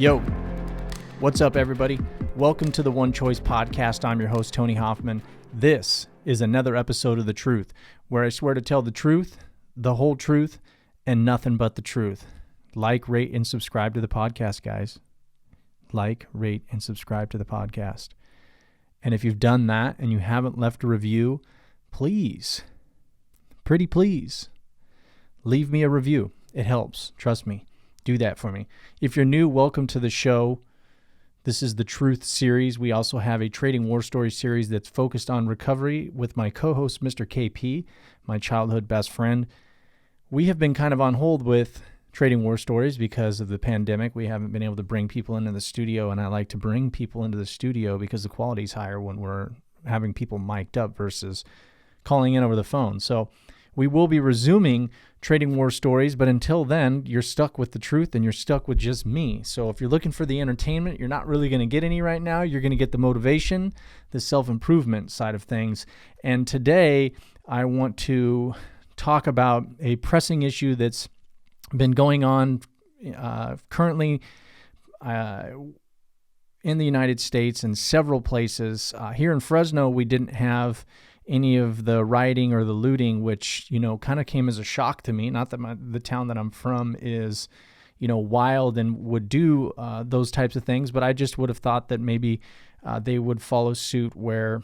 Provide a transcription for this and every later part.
Yo, what's up, everybody? Welcome to the One Choice Podcast. I'm your host, Tony Hoffman. This is another episode of The Truth, where I swear to tell the truth, the whole truth, and nothing but the truth. Like, rate, and subscribe to the podcast, guys. Like, rate, and subscribe to the podcast. And if you've done that and you haven't left a review, please, pretty please, leave me a review. It helps. Trust me. Do that for me. If you're new, welcome to the show. This is the Truth series. We also have a Trading War Story series that's focused on recovery with my co-host, Mr. KP, my childhood best friend. We have been kind of on hold with Trading War Stories because of the pandemic. We haven't been able to bring people into the studio, and I like to bring people into the studio because the quality's higher when we're having people mic'd up versus calling in over the phone. So we will be resuming Trading War Stories, but until then, you're stuck with the truth and you're stuck with just me. So if you're looking for the entertainment, you're not really going to get any right now. You're going to get the motivation, the self-improvement side of things. And today, I want to talk about a pressing issue that's been going on currently in the United States and several places. Here in Fresno, we didn't have any of the rioting or the looting, which, kind of came as a shock to me. Not that the town that I'm from is, wild and would do those types of things, but I just would have thought that maybe they would follow suit where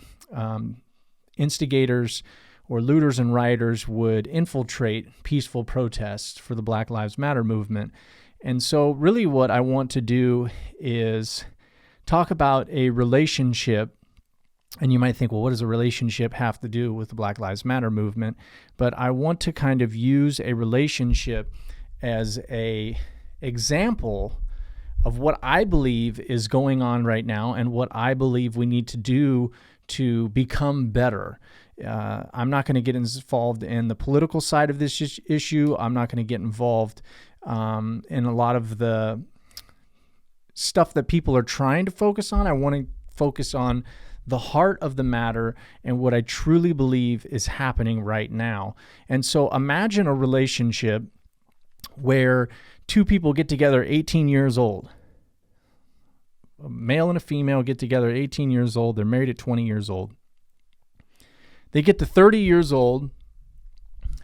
instigators or looters and rioters would infiltrate peaceful protests for the Black Lives Matter movement. And so really what I want to do is talk about a relationship. And you might think, well, what does a relationship have to do with the Black Lives Matter movement? But I want to kind of use a relationship as an example of what I believe is going on right now and what I believe we need to do to become better. I'm not going to get involved in the political side of this issue. I'm not going to get involved in a lot of the stuff that people are trying to focus on. I want to focus on the heart of the matter and what I truly believe is happening right now. And so imagine a relationship where two people get together 18 years old. A male and a female get together 18 years old. They're married at 20 years old. They get to 30 years old,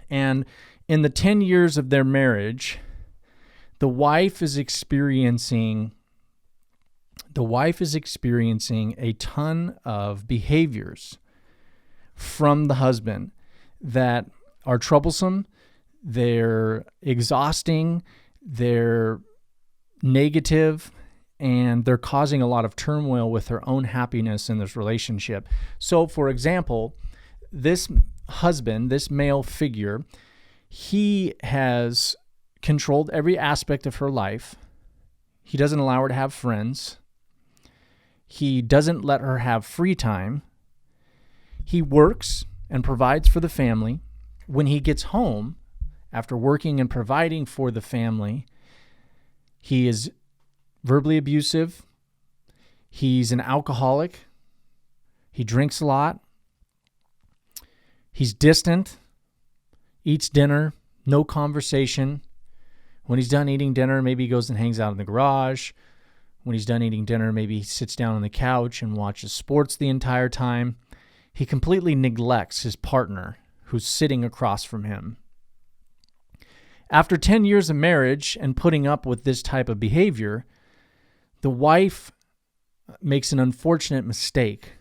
and in the 10 years of their marriage, the wife is experiencing a ton of behaviors from the husband that are troublesome, they're exhausting, they're negative, and they're causing a lot of turmoil with her own happiness in this relationship. So, for example, this husband, this male figure, he has controlled every aspect of her life. He doesn't allow her to have friends. He doesn't let her have free time. He works and provides for the family. When he gets home, after working and providing for the family, he is verbally abusive. He's an alcoholic. He drinks a lot. He's distant, eats dinner, no conversation. When he's done eating dinner, maybe he goes and hangs out in the garage. When he's done eating dinner, maybe he sits down on the couch and watches sports the entire time. He completely neglects his partner who's sitting across from him. After 10 years of marriage and putting up with this type of behavior, the wife makes an unfortunate mistake.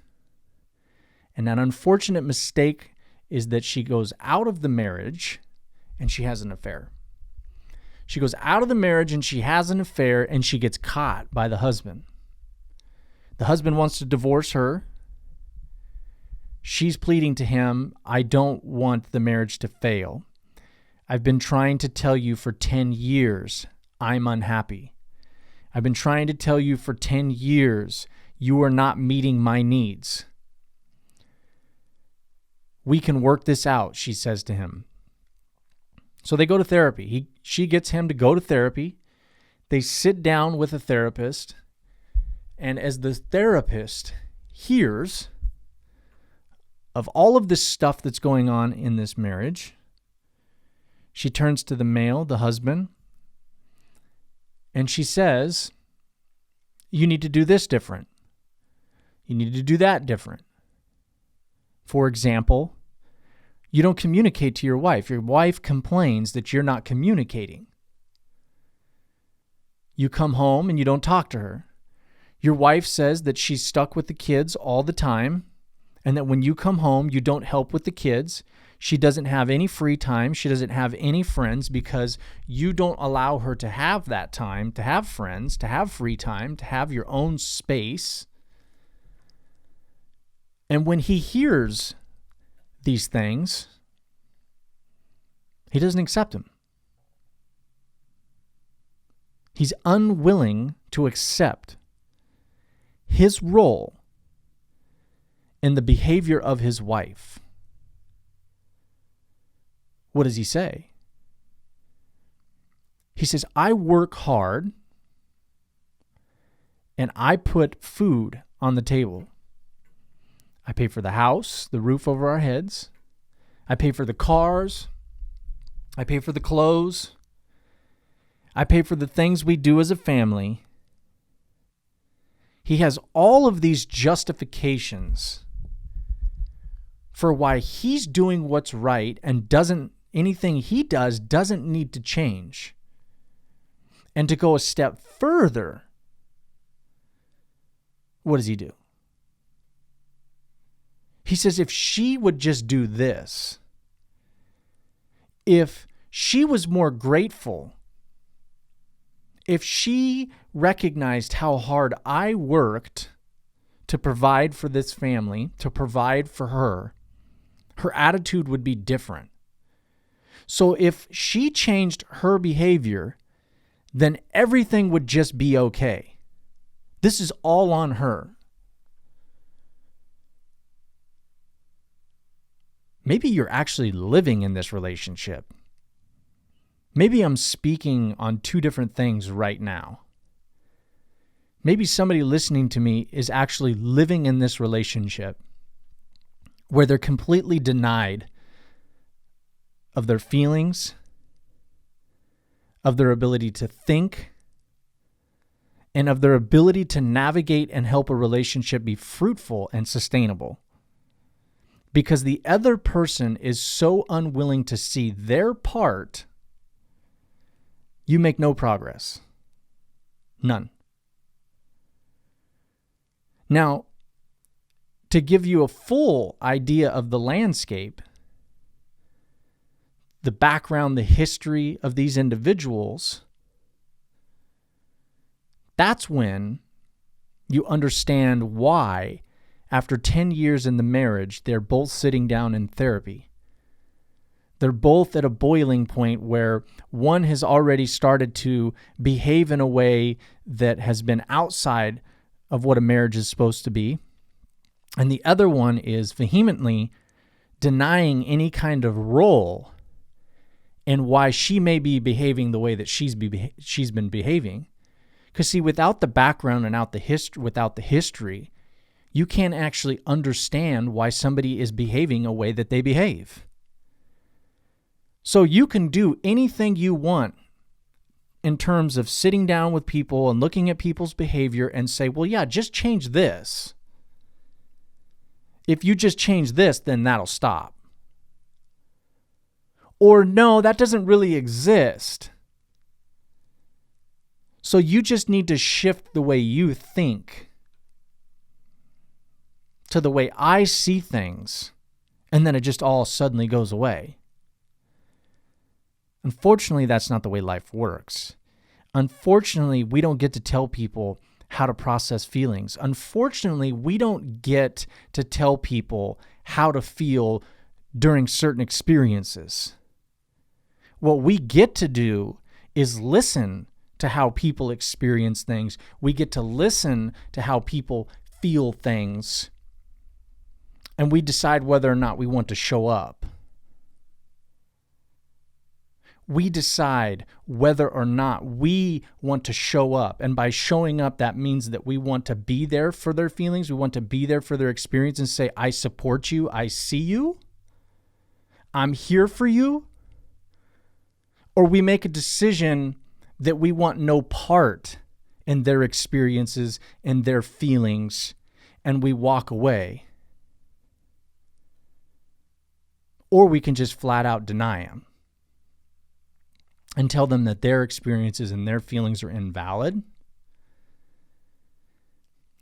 And that unfortunate mistake is that she goes out of the marriage and she has an affair. She goes out of the marriage and she has an affair and she gets caught by the husband. The husband wants to divorce her. She's pleading to him, I don't want the marriage to fail. I've been trying to tell you for 10 years I'm unhappy. I've been trying to tell you for 10 years you are not meeting my needs. We can work this out, she says to him. So they go to therapy. She gets him to go to therapy. They sit down with a therapist. And as the therapist hears of all of this stuff that's going on in this marriage, she turns to the male, the husband, and she says, you need to do this different. You need to do that different. For example, you don't communicate to your wife. Your wife complains that you're not communicating. You come home and you don't talk to her. Your wife says that she's stuck with the kids all the time, and that when you come home, you don't help with the kids. She doesn't have any free time. She doesn't have any friends because you don't allow her to have that time, to have friends, to have free time, to have your own space. And when he hears these things, he doesn't accept them. He's unwilling to accept his role in the behavior of his wife. What does he say? He says, I work hard and I put food on the table. I pay for the house, the roof over our heads. I pay for the cars. I pay for the clothes. I pay for the things we do as a family. He has all of these justifications for why he's doing what's right and anything he does doesn't need to change. And to go a step further, what does he do? He says, if she would just do this, if she was more grateful, if she recognized how hard I worked to provide for this family, to provide for her attitude would be different. So if she changed her behavior, then everything would just be okay. This is all on her. Maybe you're actually living in this relationship. Maybe I'm speaking on two different things right now. Maybe somebody listening to me is actually living in this relationship where they're completely denied of their feelings, of their ability to think, and of their ability to navigate and help a relationship be fruitful and sustainable. Because the other person is so unwilling to see their part, you make no progress. None. Now, to give you a full idea of the landscape, the background, the history of these individuals, that's when you understand why, after 10 years in the marriage, they're both sitting down in therapy. They're both at a boiling point where one has already started to behave in a way that has been outside of what a marriage is supposed to be. And the other one is vehemently denying any kind of role in why she may be behaving the way that she's been behaving. Because see, without the background and without the history, you can't actually understand why somebody is behaving a way that they behave. So you can do anything you want in terms of sitting down with people and looking at people's behavior and say, well, yeah, just change this. If you just change this, then that'll stop. Or no, that doesn't really exist. So you just need to shift the way you think to the way I see things, and then it just all suddenly goes away. Unfortunately, that's not the way life works. Unfortunately, we don't get to tell people how to process feelings. Unfortunately, we don't get to tell people how to feel during certain experiences. What we get to do is listen to how people experience things. We get to listen to how people feel things. And we decide whether or not we want to show up. We decide whether or not we want to show up. And by showing up, that means that we want to be there for their feelings. We want to be there for their experience and say, I support you. I see you. I'm here for you. Or we make a decision that we want no part and their experiences and their feelings, and we walk away. Or we can just flat out deny them and tell them that their experiences and their feelings are invalid.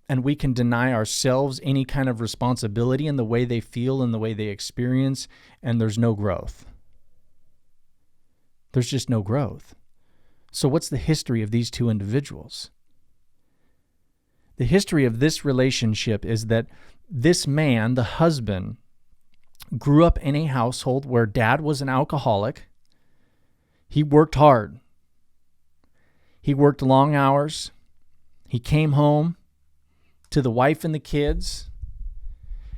And we can deny ourselves any kind of responsibility in the way they feel and the way they experience, and there's no growth. There's just no growth. So what's the history of these two individuals? The history of this relationship is that this man, the husband, grew up in a household where dad was an alcoholic. He worked hard. He worked long hours. He came home to the wife and the kids.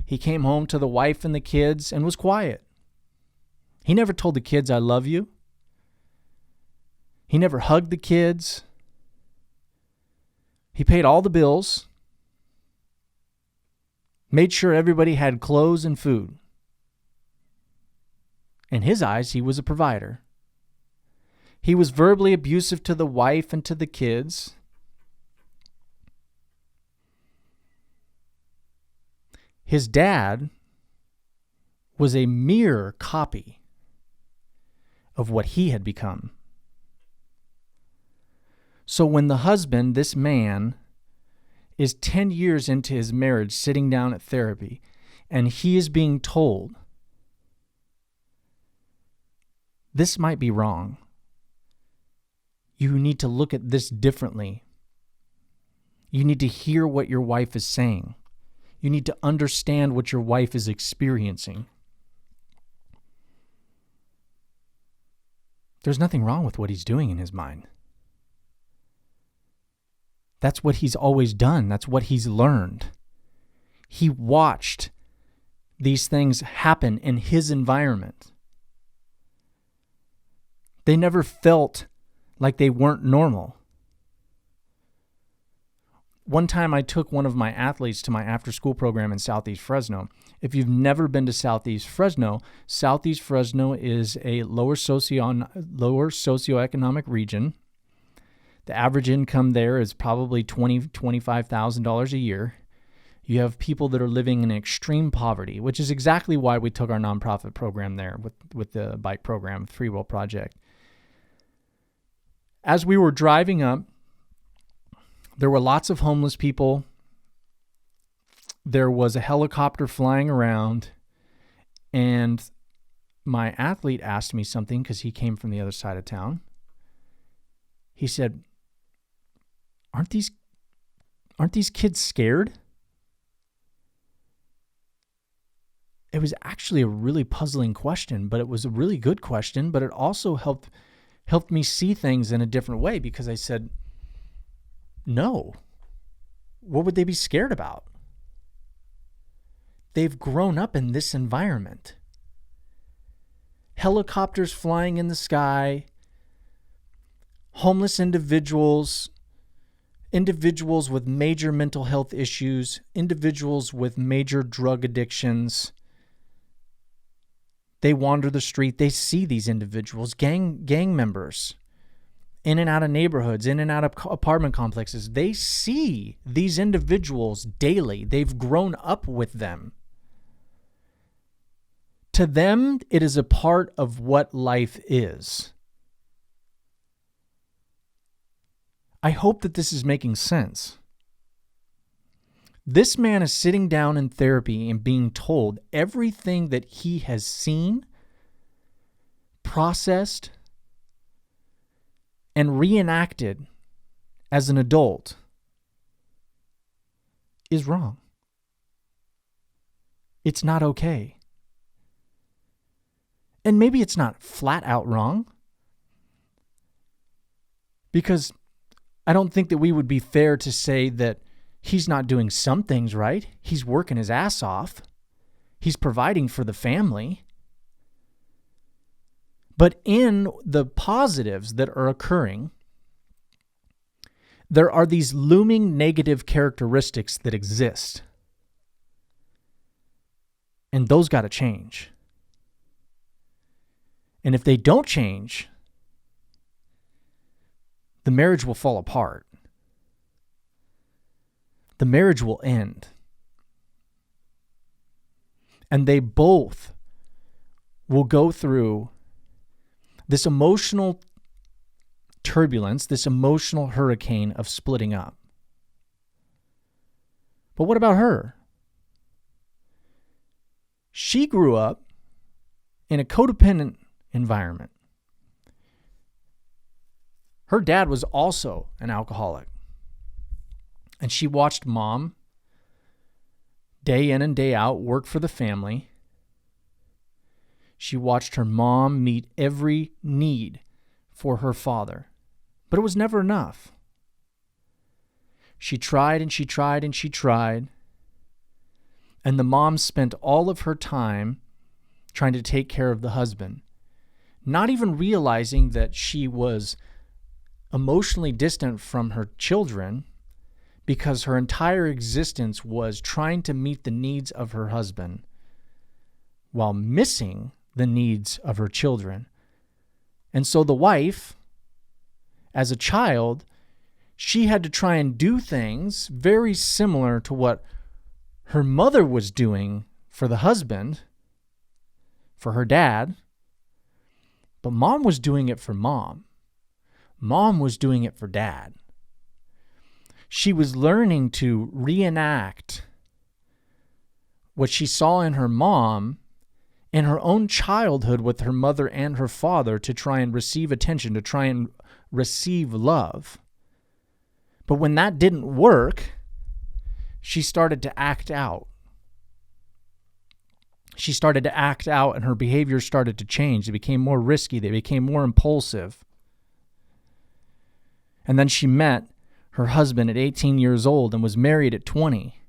He came home to the wife and the kids and was quiet. He never told the kids, "I love you." He never hugged the kids. He paid all the bills, made sure everybody had clothes and food. In his eyes, he was a provider. He was verbally abusive to the wife and to the kids. His dad was a mere copy of what he had become. So when the husband, this man, is 10 years into his marriage sitting down at therapy, and he is being told, this might be wrong. You need to look at this differently. You need to hear what your wife is saying. You need to understand what your wife is experiencing. There's nothing wrong with what he's doing in his mind. That's what he's always done. That's what he's learned. He watched these things happen in his environment. They never felt like they weren't normal. One time I took one of my athletes to my after-school program in Southeast Fresno. If you've never been to Southeast Fresno is a lower socioeconomic region. The average income there is probably $20,000 to $25,000 a year. You have people that are living in extreme poverty, which is exactly why we took our nonprofit program there with the bike program, Free Will Project. As we were driving up, there were lots of homeless people. There was a helicopter flying around, and my athlete asked me something because he came from the other side of town. He said, Aren't these kids scared? It was actually a really puzzling question, but it was a really good question, but it also helped me see things in a different way, because I said, no. What would they be scared about? They've grown up in this environment. Helicopters flying in the sky, homeless individuals with major mental health issues, individuals with major drug addictions. They wander the street. They see these individuals, gang members, in and out of neighborhoods, in and out of apartment complexes. They see these individuals daily. They've grown up with them. To them, it is a part of what life is. I hope that this is making sense. This man is sitting down in therapy and being told everything that he has seen, processed, and reenacted as an adult is wrong. It's not okay. And maybe it's not flat out wrong, because I don't think that we would be fair to say that he's not doing some things right. He's working his ass off. He's providing for the family. But in the positives that are occurring, there are these looming negative characteristics that exist. And those got to change. And if they don't change, the marriage will fall apart. the marriage will end. And they both will go through this emotional turbulence, this emotional hurricane of splitting up. But what about her? She grew up in a codependent environment. Her dad was also an alcoholic. And she watched mom, day in and day out, work for the family. She watched her mom meet every need for her father. But it was never enough. She tried and she tried and she tried. And the mom spent all of her time trying to take care of the husband, not even realizing that she was emotionally distant from her children because her entire existence was trying to meet the needs of her husband while missing the needs of her children. And so the wife, as a child, she had to try and do things very similar to what her mother was doing for the husband, for her dad, but mom was doing it for mom. Mom was doing it for dad. She was learning to reenact what she saw in her mom in her own childhood with her mother and her father to try and receive attention, to try and receive love. But when that didn't work, she started to act out. She started to act out and her behavior started to change. They became more risky. They became more impulsive. And then she met her husband at 18 years old and was married at 20.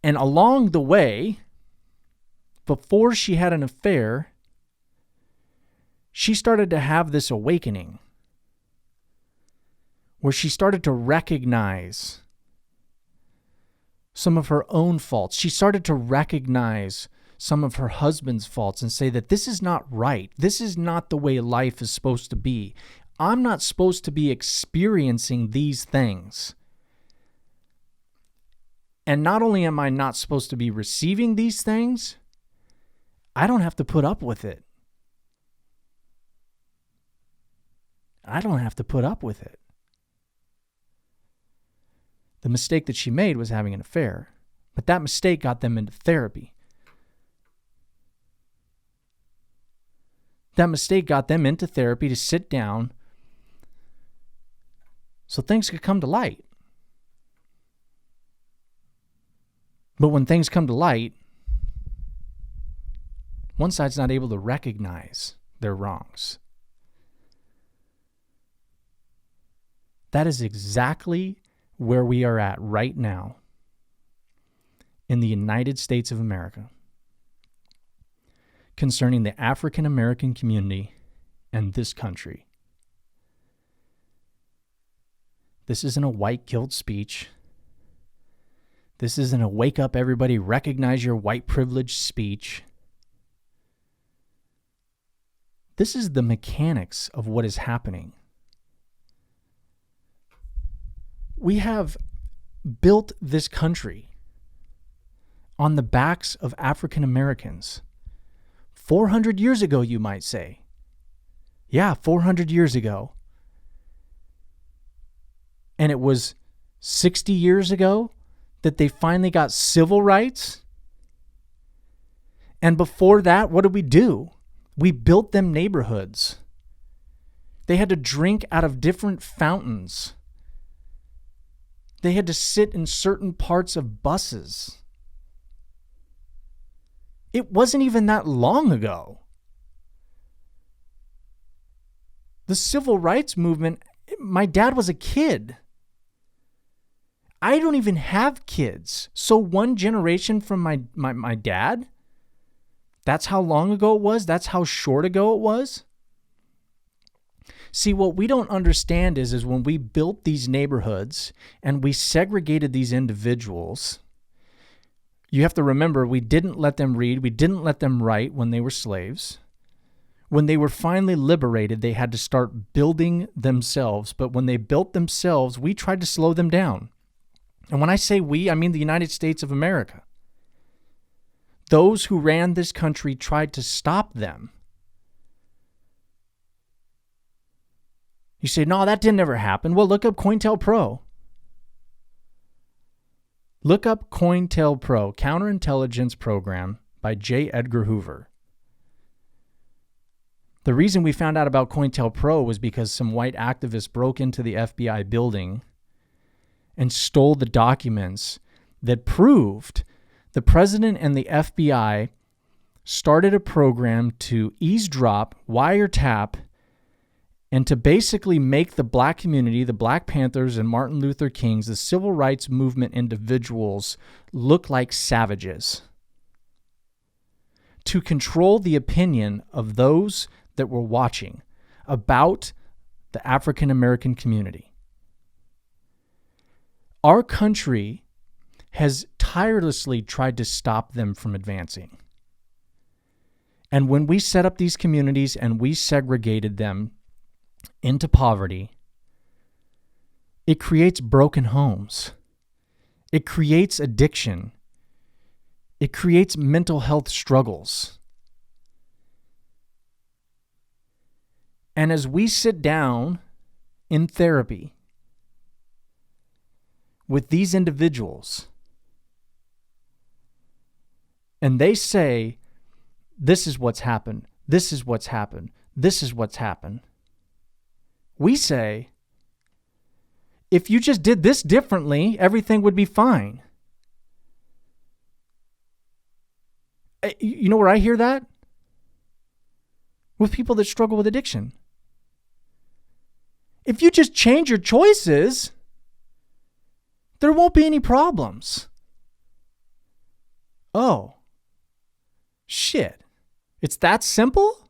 And along the way, before she had an affair, she started to have this awakening where she started to recognize some of her own faults. She started to recognize some of her husband's faults and say that this is not right. This is not the way life is supposed to be. I'm not supposed to be experiencing these things. And not only am I not supposed to be receiving these things, I don't have to put up with it. I don't have to put up with it. The mistake that she made was having an affair, but that mistake got them into therapy. That mistake got them into therapy to sit down so things could come to light. But when things come to light, one side's not able to recognize their wrongs. That is exactly where we are at right now in the United States of America concerning the African American community and this country. This isn't a white guilt speech. This isn't a wake up everybody, recognize your white privilege speech. This is the mechanics of what is happening. We have built this country on the backs of African Americans. 400 years ago, you might say. Yeah, 400 years ago. And it was 60 years ago that they finally got civil rights. And before that, what did we do? We built them neighborhoods. They had to drink out of different fountains. They had to sit in certain parts of buses. It wasn't even that long ago. The civil rights movement, my dad was a kid. I don't even have kids. So one generation from my dad, that's how long ago it was? That's how short ago it was? See, what we don't understand is when we built these neighborhoods and we segregated these individuals, you have to remember we didn't let them read, we didn't let them write when they were slaves. When they were finally liberated, they had to start building themselves. But when they built themselves, we tried to slow them down. And when I say we, I mean the United States of America. Those who ran this country tried to stop them. You say, no, that didn't ever happen. Well, look up COINTELPRO. Look up COINTELPRO, Counterintelligence Program by J. Edgar Hoover. The reason we found out about COINTELPRO was because some white activists broke into the FBI building and stole the documents that proved the president and the FBI started a program to eavesdrop, wiretap, and to basically make the black community, the Black Panthers and Martin Luther Kings, the civil rights movement individuals, look like savages. To control the opinion of those that were watching about the African American community. Our country has tirelessly tried to stop them from advancing. And when we set up these communities and we segregated them into poverty, it creates broken homes. It creates addiction. It creates mental health struggles. And as we sit down in therapy with these individuals, and they say, this is what's happened, this is what's happened, this is what's happened, we say, if you just did this differently, everything would be fine. You know where I hear that? With people that struggle with addiction. If you just change your choices, there won't be any problems. Oh, shit. It's that simple?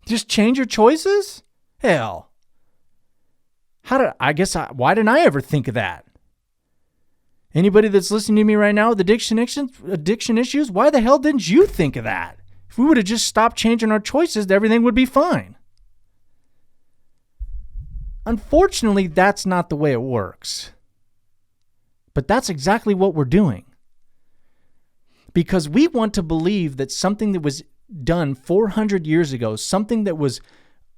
Just change your choices? Hell. Why didn't I ever think of that? Anybody that's listening to me right now with addiction issues, why the hell didn't you think of that? If we would have just stopped changing our choices, everything would be fine. Unfortunately, that's not the way it works. But that's exactly what we're doing. Because we want to believe that something that was done 400 years ago, something that was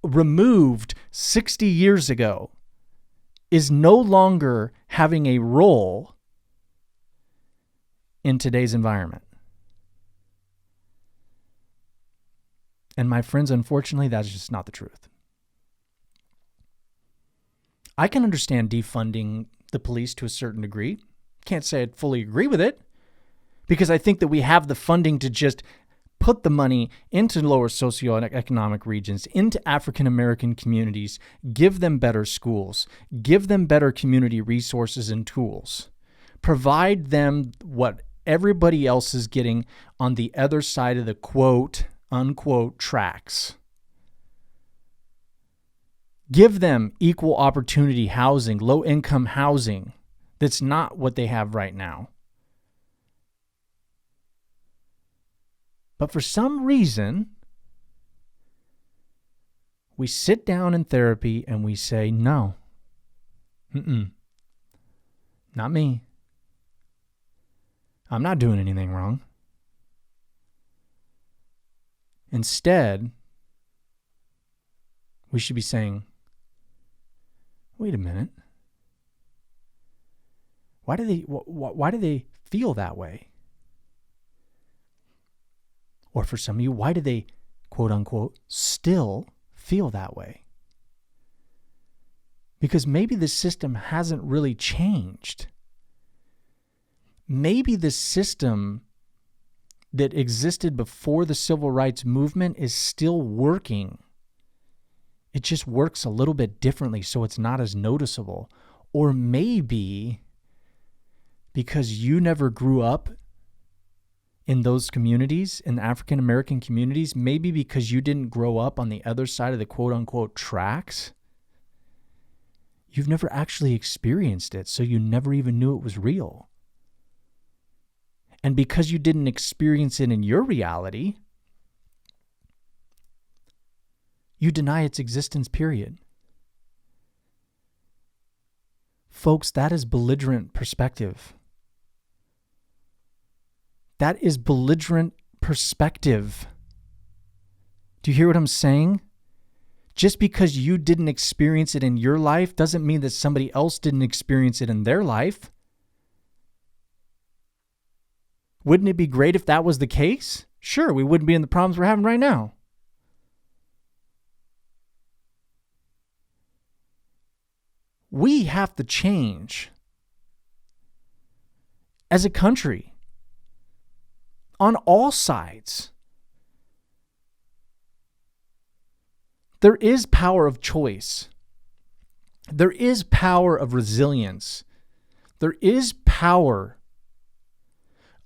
removed 60 years ago, is no longer having a role in today's environment. And my friends, unfortunately, that's just not the truth. I can understand defunding the police to a certain degree. Can't say I'd fully agree with it, because I think that we have the funding to just put the money into lower socioeconomic regions, into African American communities, give them better schools, give them better community resources and tools, provide them what everybody else is getting on the other side of the quote, unquote tracks. Give them equal opportunity housing, low income housing. That's not what they have right now. But for some reason, we sit down in therapy and we say, no, not me. I'm not doing anything wrong. Instead, we should be saying, wait a minute. Why do they feel that way? Or for some of you, why do they, quote unquote, still feel that way? Because maybe the system hasn't really changed. Maybe the system that existed before the civil rights movement is still working. It just works a little bit differently, so it's not as noticeable. Or maybe because you never grew up in those communities, in the African American communities, maybe because you didn't grow up on the other side of the quote unquote tracks, you've never actually experienced it, so you never even knew it was real. And because you didn't experience it in your reality, you deny its existence, period. Folks, that is belligerent perspective. That is belligerent perspective. Do you hear what I'm saying? Just because you didn't experience it in your life doesn't mean that somebody else didn't experience it in their life. Wouldn't it be great if that was the case? Sure, we wouldn't be in the problems we're having right now. We have to change as a country on all sides. There is power of choice. There is power of resilience. There is power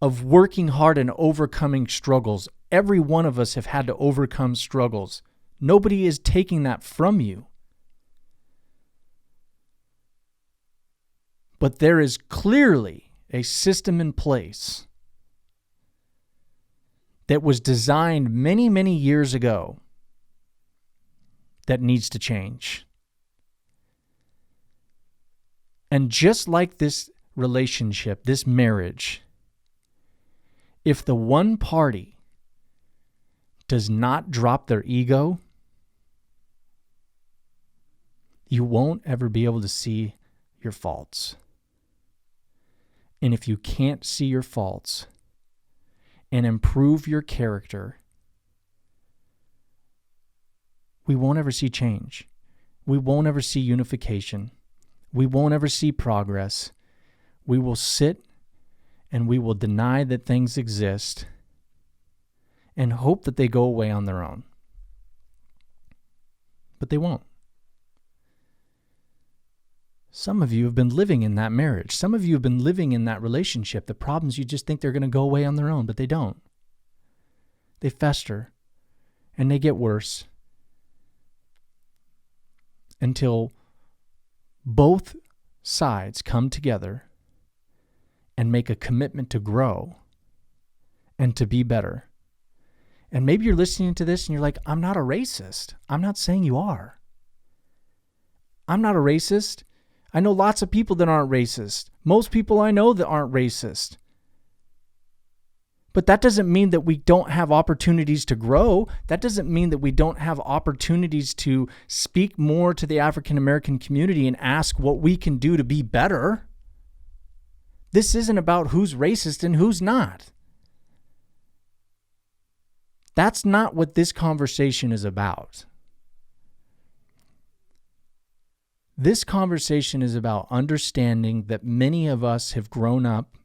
of working hard and overcoming struggles. Every one of us have had to overcome struggles. Nobody is taking that from you. But there is clearly a system in place that was designed many, many years ago that needs to change. And just like this relationship, this marriage, if the one party does not drop their ego, you won't ever be able to see your faults. And if you can't see your faults and improve your character, we won't ever see change. We won't ever see unification. We won't ever see progress. We will sit and we will deny that things exist and hope that they go away on their own. But they won't. Some of you have been living in that marriage. Some of you have been living in that relationship. The problems, you just think they're going to go away on their own, but they don't. They fester and they get worse until both sides come together and make a commitment to grow and to be better. And maybe you're listening to this and you're like, I'm not a racist. I'm not saying you are. I'm not a racist. I know lots of people that aren't racist. Most people I know that aren't racist. But that doesn't mean that we don't have opportunities to grow. That doesn't mean that we don't have opportunities to speak more to the African American community and ask what we can do to be better. This isn't about who's racist and who's not. That's not what this conversation is about. This conversation is about understanding that many of us have grown up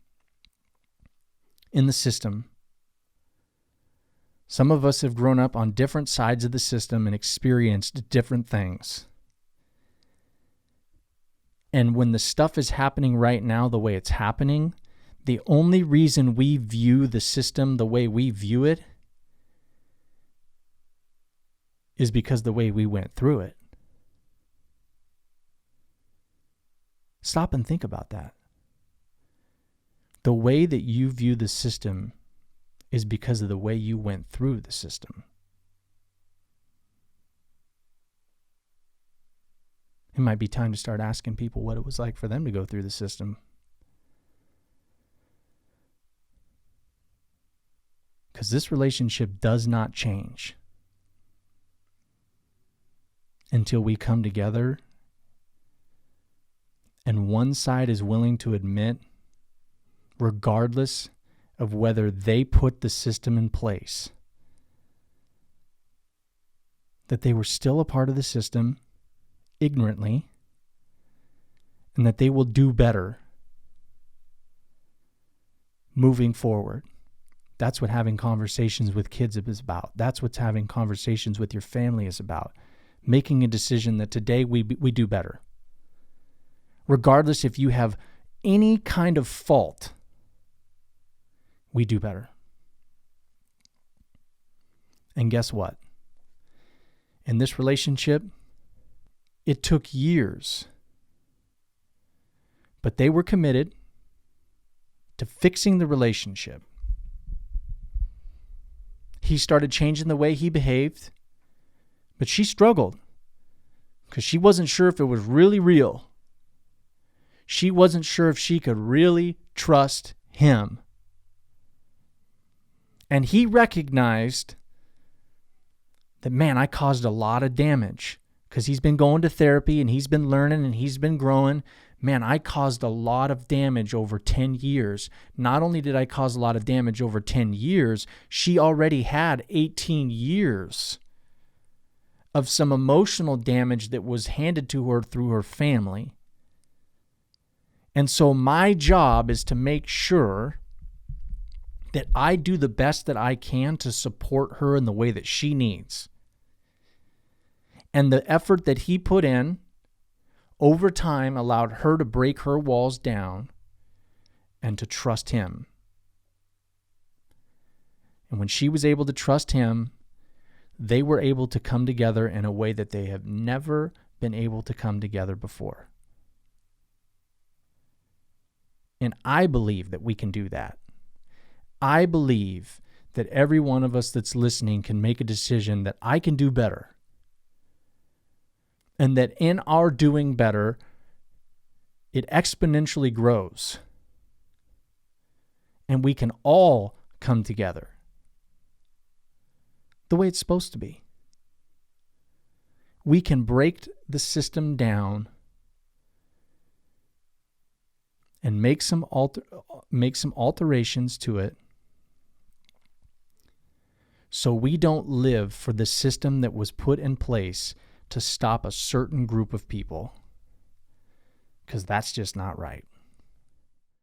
in the system. Some of us have grown up on different sides of the system and experienced different things. And when the stuff is happening right now the way it's happening, the only reason we view the system the way we view it is because the way we went through it. Stop and think about that. The way that you view the system is because of the way you went through the system. It might be time to start asking people what it was like for them to go through the system. Because this relationship does not change until we come together and one side is willing to admit, regardless of whether they put the system in place, that they were still a part of the system ignorantly, and that they will do better moving forward. That's what having conversations with kids is about. That's what having conversations with your family is about. Making a decision that today we do better. Regardless if you have any kind of fault, we do better. And guess what? In this relationship, it took years, but they were committed to fixing the relationship. He started changing the way he behaved, but she struggled because she wasn't sure if it was really real. She wasn't sure if she could really trust him. And he recognized that, man, I caused a lot of damage, because he's been going to therapy and he's been learning and he's been growing. Man, I caused a lot of damage over 10 years. Not only did I cause a lot of damage over 10 years, she already had 18 years of some emotional damage that was handed to her through her family. And so my job is to make sure that I do the best that I can to support her in the way that she needs. And the effort that he put in over time allowed her to break her walls down and to trust him. And when she was able to trust him, they were able to come together in a way that they have never been able to come together before. And I believe that we can do that. I believe that every one of us that's listening can make a decision that I can do better. And that in our doing better, it exponentially grows. And we can all come together the way it's supposed to be. We can break the system down and make some alterations to it, so we don't live for the system that was put in place to stop a certain group of people, because that's just not right.